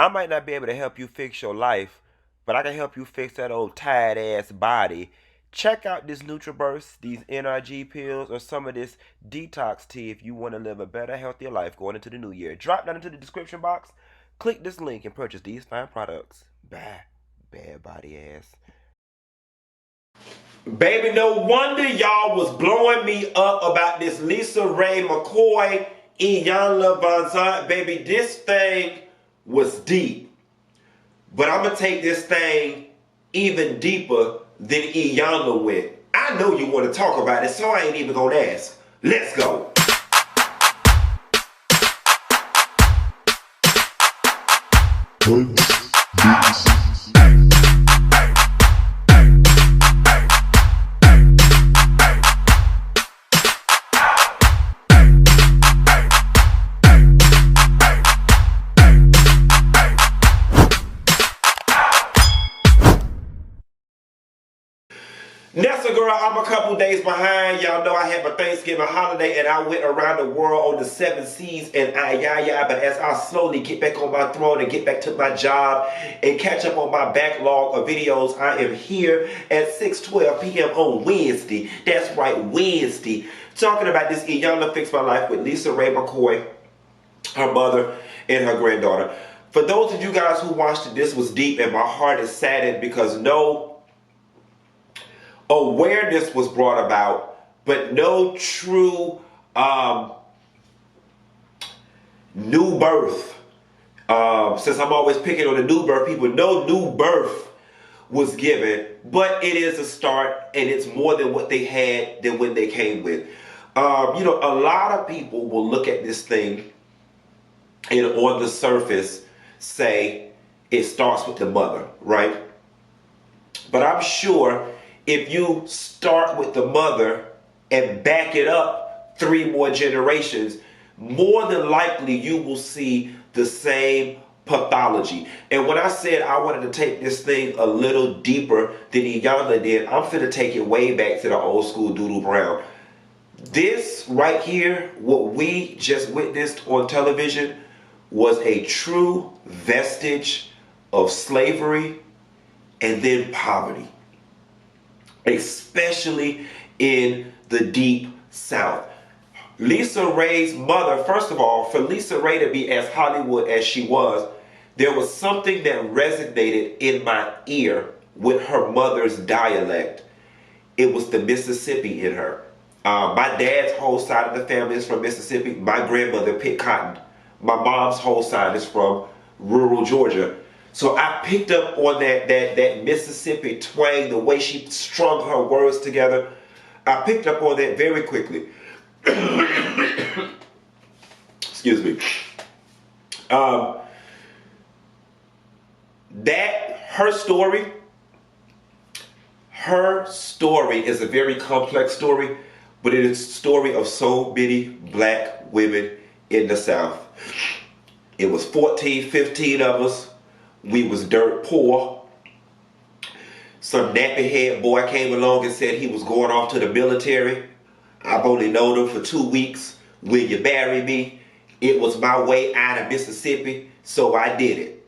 I might not be able to help you fix your life, but I can help you fix that old tired ass body. Check out this NutriBurst, these NRG pills, or some of this detox tea if you want to live a better, healthier life going into the new year. Drop down into the description box, click this link, and purchase these fine products. Bye, bad body ass. Baby, no wonder y'all was blowing me up about this LisaRaye McCoy, Iyanla Von Zant. Baby, this thing was deep. But I'm going to take this thing even deeper than Iyanla went. I know you want to talk about it, so I ain't even going to ask. Let's go. Nessa girl, I'm a couple days behind. Y'all know I had my Thanksgiving holiday and I went around the world on the 7 seas and but as I slowly get back on my throne and get back to my job and catch up on my backlog of videos, I am here at 6:12 p.m. on Wednesday. That's right, Wednesday. Talking about this Iyanla Fix My Life with LisaRaye McCoy, her mother, and her granddaughter. For those of you guys who watched it, this was deep and my heart is saddened because no awareness was brought about, but no true new birth. Since I'm always picking on the new birth people, no new birth was given, but it is a start and it's more than what they had than when they came with. You know, a lot of people will look at this thing and on the surface say it starts with the mother, right? But I'm sure if you start with the mother and back it up 3 more generations, more than likely you will see the same pathology. And when I said I wanted to take this thing a little deeper than Iyanla did, I'm finna take it way back to the old school Doodle Brown. This right here, what we just witnessed on television, was a true vestige of slavery and then poverty, especially in the deep South. LisaRaye's mother, first of all, for LisaRaye to be as Hollywood as she was, there was something that resonated in my ear with her mother's dialect. It was the Mississippi in her. My dad's whole side of the family is from Mississippi. My grandmother picked cotton. My mom's whole side is from rural Georgia. So I picked up on that Mississippi twang, the way she strung her words together. I picked up on that very quickly. Excuse me. Her story is a very complex story, but it is the story of so many black women in the South. It was 14, 15 of us. We was dirt poor. Some nappy head boy came along and said he was going off to the military. I've only known him for 2 weeks. Will you marry me? It was my way out of Mississippi, so I did it.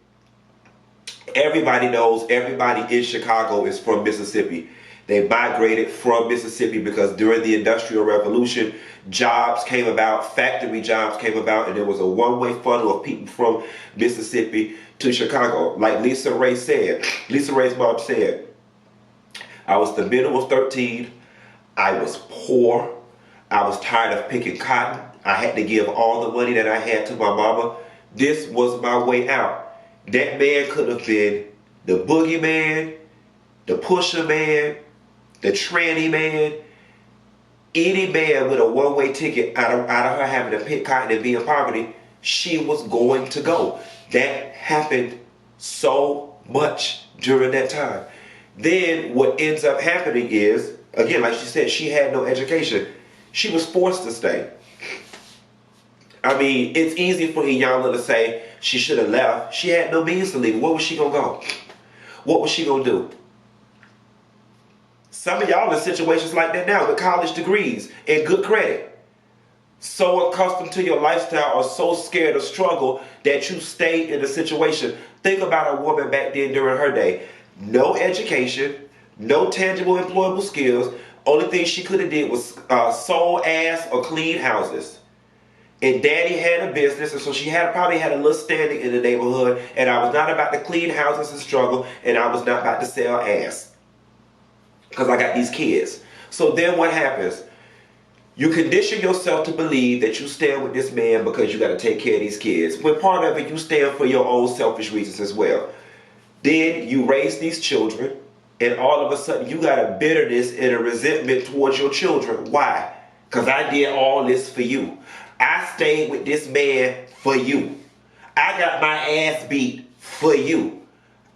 Everybody knows everybody in Chicago is from Mississippi. They migrated from Mississippi because during the Industrial Revolution, jobs came about, factory jobs came about, and there was a one-way funnel of people from Mississippi to Chicago. Like LisaRaye said, LisaRaye's mom said, I was the middle of 13. I was poor. I was tired of picking cotton. I had to give all the money that I had to my mama. This was my way out. That man could have been the boogeyman, the pusher man, the tranny man, any man with a one-way ticket out of her having to pick cotton and be in poverty, she was going to go. That happened so much during that time. Then what ends up happening is, again, like she said, she had no education. She was forced to stay. I mean, it's easy for Iyanla to say she should have left. She had no means to leave. Where was she going to go? What was she going to do? Some of y'all in situations like that now with college degrees and good credit. so accustomed to your lifestyle or so scared of struggle that you stay in a situation. Think about a woman back then during her day. No education, no tangible employable skills. Only thing she could have did was sew ass or clean houses. And daddy had a business, and so she probably had a little standing in the neighborhood, and I was not about to clean houses and struggle, and I was not about to sell ass. Because I got these kids. So then what happens? You condition yourself to believe that you stand with this man because you got to take care of these kids. When part of it, you stand for your own selfish reasons as well. Then you raise these children, and all of a sudden you got a bitterness and a resentment towards your children. Why? Because I did all this for you. I stayed with this man for you. I got my ass beat for you.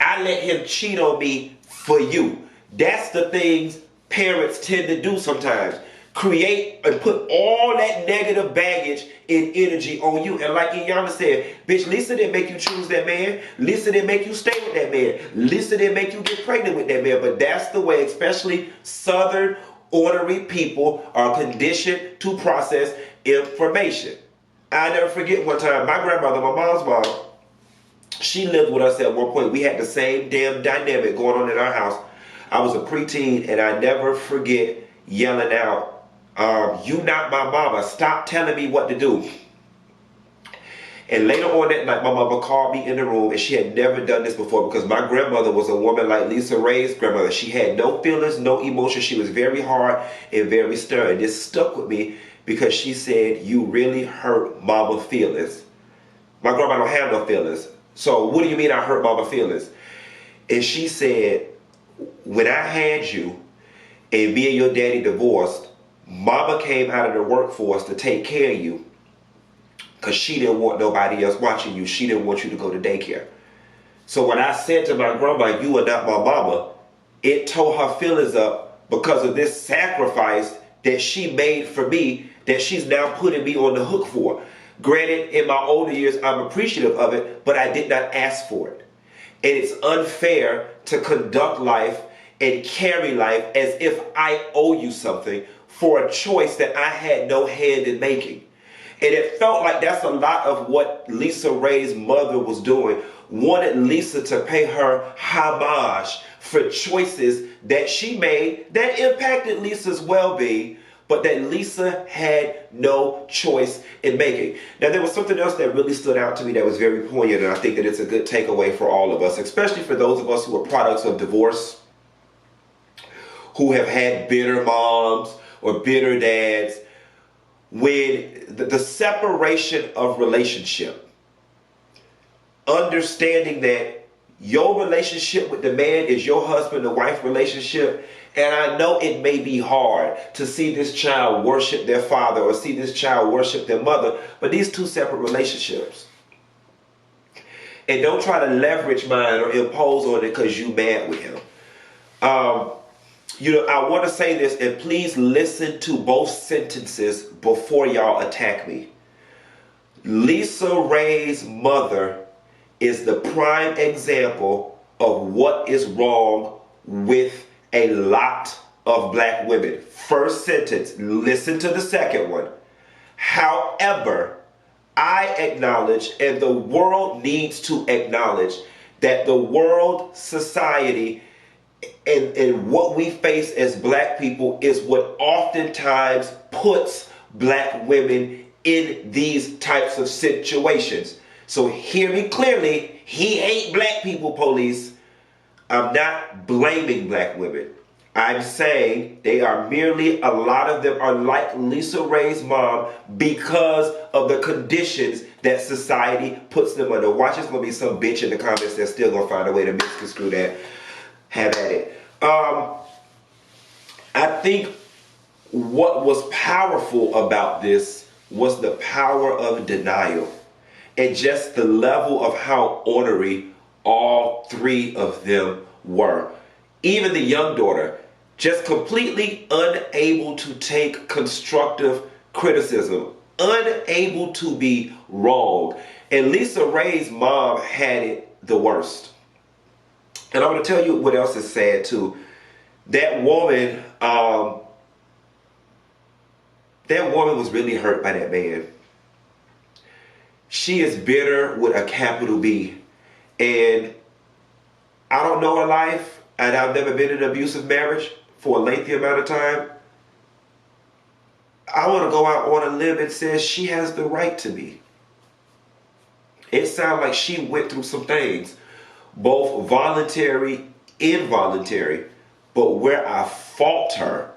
I let him cheat on me for you. That's the things parents tend to do sometimes. Create and put all that negative baggage and energy on you. And like Iyanla said, bitch, Lisa didn't make you choose that man. Lisa didn't make you stay with that man. Lisa didn't make you get pregnant with that man. But that's the way, especially Southern ornery people are conditioned to process information. I never forget one time, my grandmother, my mom's mom, she lived with us at one point. We had the same damn dynamic going on in our house. I was a preteen, and I never forget yelling out, you not my mama, stop telling me what to do. And later on that night, my mama called me in the room, and she had never done this before because my grandmother was a woman like LisaRaye's grandmother. She had no feelings, no emotion. She was very hard and very stern. This stuck with me because she said, you really hurt mama's feelings. My grandma don't have no feelings. So what do you mean I hurt mama's feelings? And she said, when I had you and me and your daddy divorced, mama came out of the workforce to take care of you because she didn't want nobody else watching you. She didn't want you to go to daycare. So when I said to my grandma, you are not my mama, it tore her feelings up because of this sacrifice that she made for me that she's now putting me on the hook for. Granted, in my older years, I'm appreciative of it, but I did not ask for it. And it's unfair to conduct life and carry life as if I owe you something for a choice that I had no hand in making. And it felt like that's a lot of what LisaRaye's mother was doing. Wanted Lisa to pay her homage for choices that she made that impacted Lisa's well-being, but that Lisa had no choice in making. Now, there was something else that really stood out to me that was very poignant, and I think that it's a good takeaway for all of us, especially for those of us who are products of divorce, who have had bitter moms or bitter dads. When the separation of relationship, understanding that your relationship with the man is your husband and wife relationship, and I know it may be hard to see this child worship their father or see this child worship their mother, but these two separate relationships. And don't try to leverage mine or impose on it because you mad with him. I want to say this, and please listen to both sentences before y'all attack me. LisaRaye's mother is the prime example of what is wrong with a lot of black women. First sentence, listen to the second one. However, I acknowledge, and the world needs to acknowledge, that the world, society, and what we face as black people is what oftentimes puts black women in these types of situations. So hear me clearly, he ain't black people, police. I'm not blaming black women. I'm saying they are merely, a lot of them are like LisaRaye's mom because of the conditions that society puts them under. Watch, there's going to be some bitch in the comments that's still going to find a way to misconstrue that. Have at it. I think what was powerful about this was the power of denial and just the level of how ornery all three of them were. Even the young daughter, just completely unable to take constructive criticism, unable to be wrong. And LisaRaye's mom had it the worst. And I'm going to tell you what else is sad too. That woman That woman was really hurt by that man. She is bitter with a capital B. And I don't know her life, and I've never been in an abusive marriage for a lengthy amount of time. I want to go out on a limb and say she has the right to be. It sounds like she went through some things, both voluntary, involuntary, but where I fault her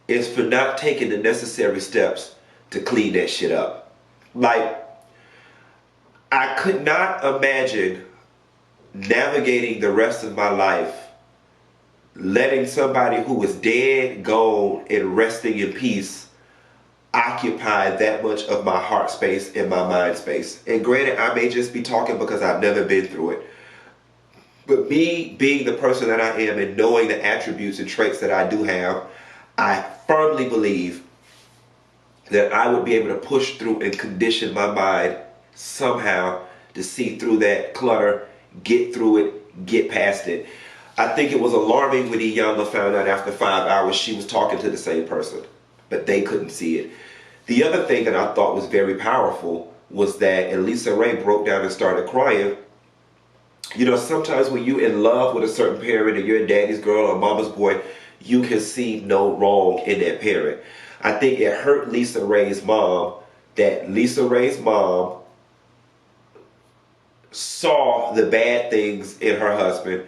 is for not taking the necessary steps to clean that shit up. Like, I could not imagine navigating the rest of my life letting somebody who was dead, gone, and resting in peace occupy that much of my heart space and my mind space. And granted, I may just be talking because I've never been through it. But me being the person that I am and knowing the attributes and traits that I do have, I firmly believe that I would be able to push through and condition my mind somehow to see through that clutter, get through it, get past it. I think it was alarming when Iyanla found out after 5 hours she was talking to the same person, but they couldn't see it. The other thing that I thought was very powerful was that, and LisaRaye broke down and started crying, you know, sometimes when you're in love with a certain parent and you're a daddy's girl or mama's boy, you can see no wrong in that parent. I think it hurt LisaRaye's mom that LisaRaye's mom saw the bad things in her husband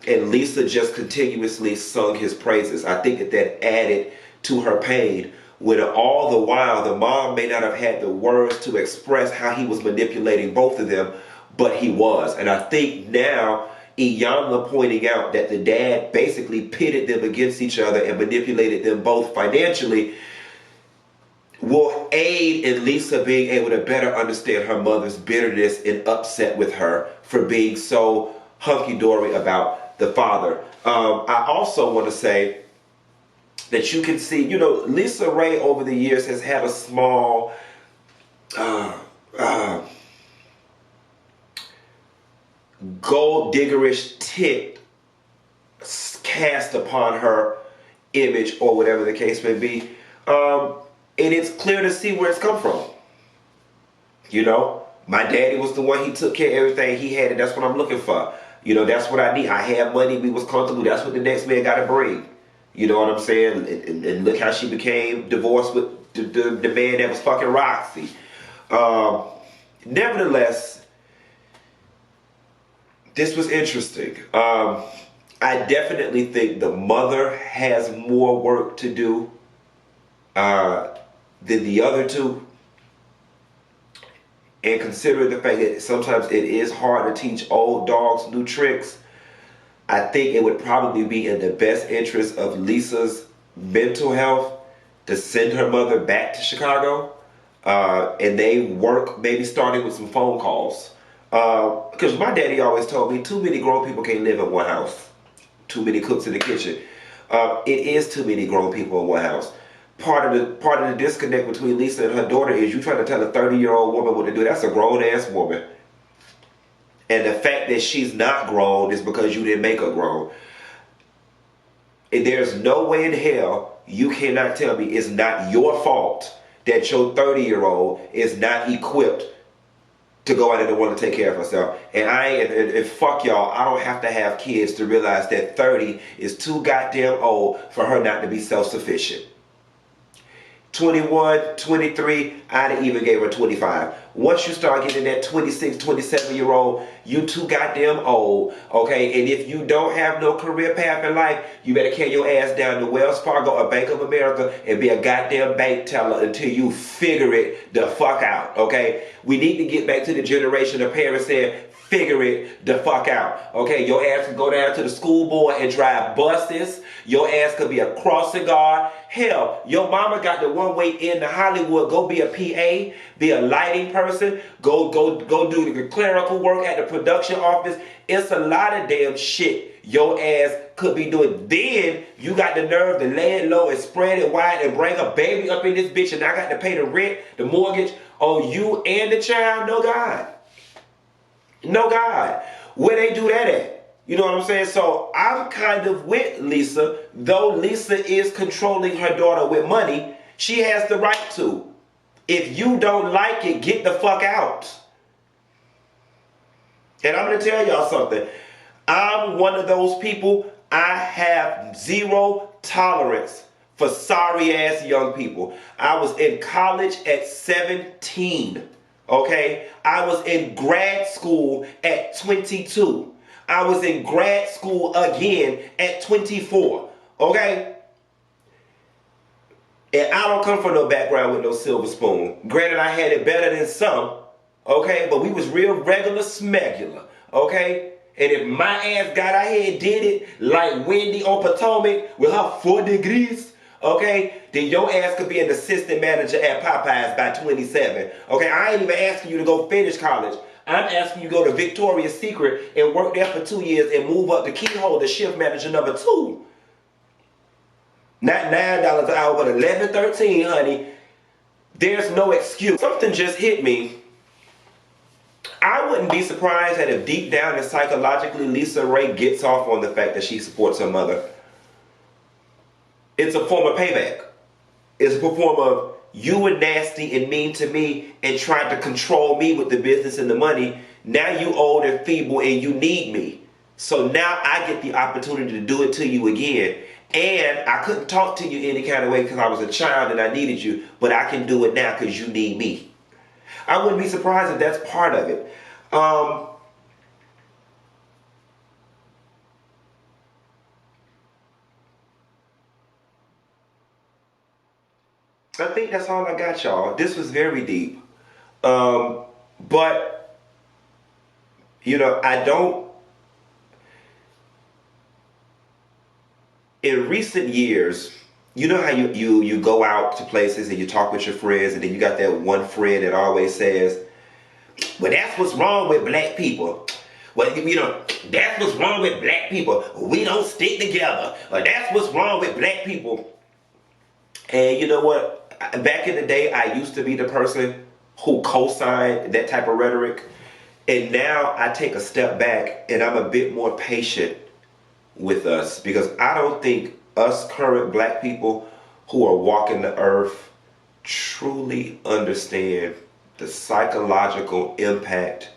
and Lisa just continuously sung his praises. I think that added to her pain when all the while the mom may not have had the words to express how he was manipulating both of them, but he was. And I think now Iyanla pointing out that the dad basically pitted them against each other and manipulated them both financially will aid in Lisa being able to better understand her mother's bitterness and upset with her for being so hunky-dory about the father. I also want to say that you can see, you know, LisaRaye over the years has had a small gold diggerish tint cast upon her image or whatever the case may be. And it's clear to see where it's come from. You know, my daddy was the one, he took care of everything he had, and that's what I'm looking for. You know, that's what I need. I have money, we was comfortable, that's what the next man got to bring. You know what I'm saying? And look how she became divorced with the man that was fucking Roxy. Nevertheless, this was interesting. I definitely think the mother has more work to do than the other two. And considering the fact that sometimes it is hard to teach old dogs new tricks, I think it would probably be in the best interest of Lisa's mental health to send her mother back to Chicago. And they work maybe starting with some phone calls. Because my daddy always told me too many grown people can't live in one house. Too many cooks in the kitchen. It is too many grown people in one house. Part of the disconnect between Lisa and her daughter is you trying to tell a 30-year-old woman what to do. That's a grown-ass woman. And the fact that she's not grown is because you didn't make her grown. And there's no way in hell you cannot tell me it's not your fault that your 30-year-old is not equipped to go out and want to take care of herself. And fuck y'all, I don't have to have kids to realize that 30 is too goddamn old for her not to be self-sufficient. 21, 23, I'd have even gave her 25. Once you start getting that 26, 27-year-old, you too goddamn old, okay? And if you don't have no career path in life, you better carry your ass down to Wells Fargo or Bank of America and be a goddamn bank teller until you figure it the fuck out, okay? We need to get back to the generation of parents saying, figure it the fuck out. Okay, your ass can go down to the school board and drive buses. Your ass could be a crossing guard. Hell, your mama got the one way into Hollywood. Go be a PA, be a lighting person. Go do the clerical work at the production office. It's a lot of damn shit your ass could be doing. Then you got the nerve to lay it low and spread it wide and bring a baby up in this bitch, and I got to pay the rent, the mortgage on you and the child. No God. No God. Where they do that at? You know what I'm saying? So I'm kind of with Lisa, though Lisa is controlling her daughter with money. She has the right to. If you don't like it, get the fuck out. And I'm going to tell y'all something. I'm one of those people. I have zero tolerance for sorry ass young people. I was in college at 17. Okay? I was in grad school at 22. I was in grad school again at 24. Okay? And I don't come from no background with no silver spoon. Granted, I had it better than some. Okay? But we was real regular smegular. Okay? And if my ass got out here and did it like Wendy on Potomac with her 4 degrees, okay, then your ass could be an assistant manager at Popeyes by 27. Okay, I ain't even asking you to go finish college. I'm asking you to go to Victoria's Secret and work there for 2 years and move up to keyhole to shift manager number 2. Not $9 an hour, but $11, $13, honey. There's no excuse. Something just hit me. I wouldn't be surprised that if deep down and psychologically LisaRaye gets off on the fact that she supports her mother. It's a form of payback. It's a form of you were nasty and mean to me and tried to control me with the business and the money. Now you old and feeble and you need me. So now I get the opportunity to do it to you again. And I couldn't talk to you any kind of way because I was a child and I needed you. But I can do it now because you need me. I wouldn't be surprised if that's part of it. I think that's all I got, y'all. This was very deep. But, you know, I don't... In recent years... You know how you go out to places and you talk with your friends and then you got that one friend that always says, well, that's what's wrong with black people. Well, you know, that's what's wrong with black people. We don't stick together. Or that's what's wrong with black people. And you know what? Back in the day, I used to be the person who co-signed that type of rhetoric. And now I take a step back and I'm a bit more patient with us because I don't think us current black people who are walking the earth truly understand the psychological impact,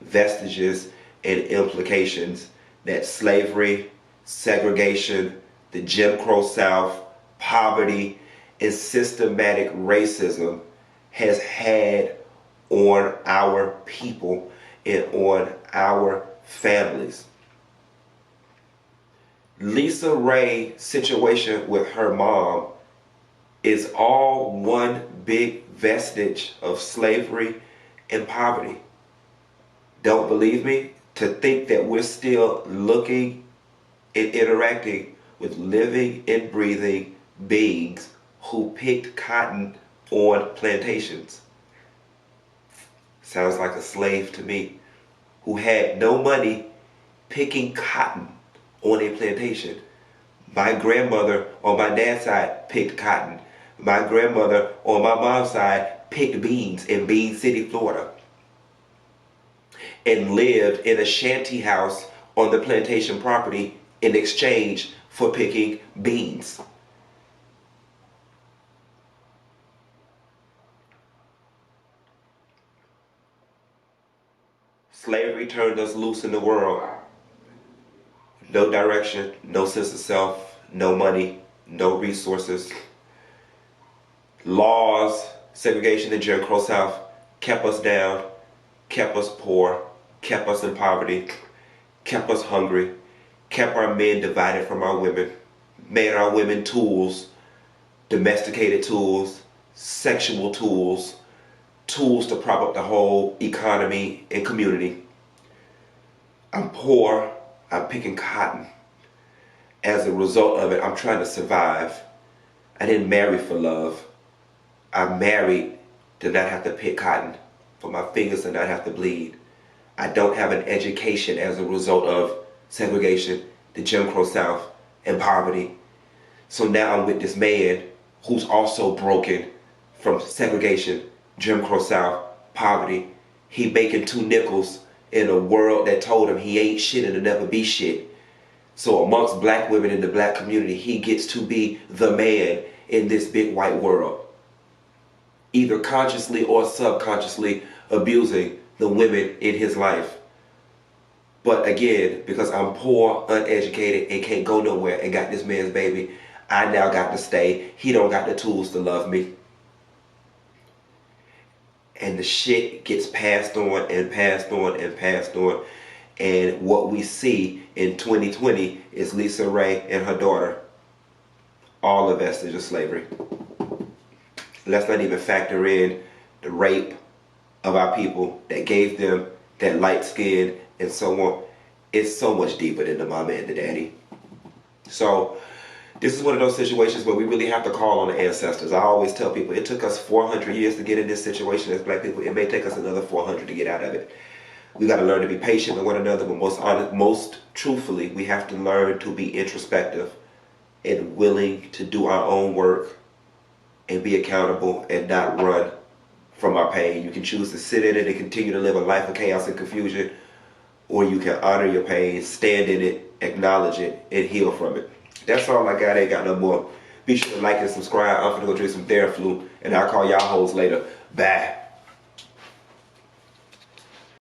vestiges, and implications that slavery, segregation, the Jim Crow South, poverty, and systematic racism has had on our people and on our families. LisaRaye's situation with her mom is all one big vestige of slavery and poverty. Don't believe me? To think that we're still looking and interacting with living and breathing beings who picked cotton on plantations. Sounds like a slave to me, who had no money picking cotton on a plantation. My grandmother on my dad's side picked cotton. My grandmother on my mom's side picked beans in Bean City, Florida, and lived in a shanty house on the plantation property in exchange for picking beans. Slavery turned us loose in the world. No direction, no sense of self, no money, no resources. Laws, segregation in Jim Crow South kept us down, kept us poor, kept us in poverty, kept us hungry, kept our men divided from our women, made our women tools, domesticated tools, sexual tools, tools to prop up the whole economy and community. I'm poor. I'm picking cotton. As a result of it, I'm trying to survive. I didn't marry for love. I married to not have to pick cotton, for my fingers to not have to bleed. I don't have an education as a result of segregation, the Jim Crow South, and poverty. So now I'm with this man who's also broken from segregation, Jim Crow South, poverty. He making 2 nickels in a world that told him he ain't shit and will never be shit. So amongst black women in the black community, he gets to be the man in this big white world. either consciously or subconsciously abusing the women in his life. But again, because I'm poor, uneducated, and can't go nowhere and got this man's baby, I now got to stay. He don't got the tools to love me. And the shit gets passed on and passed on and passed on. And what we see in 2020 is LisaRaye and her daughter, all a vestige of slavery. Let's not even factor in the rape of our people that gave them that light skin and so on. It's so much deeper than the mama and the daddy. So this is one of those situations where we really have to call on the ancestors. I always tell people it took us 400 years to get in this situation as black people. It may take us another 400 to get out of it. We got to learn to be patient with one another, but most truthfully, we have to learn to be introspective and willing to do our own work and be accountable and not run from our pain. You can choose to sit in it and continue to live a life of chaos and confusion, or you can honor your pain, stand in it, acknowledge it, and heal from it. That's all I got. I ain't got no more. Be sure to like and subscribe. I'm finna go drink some Theraflu, and I'll call y'all hoes later. Bye.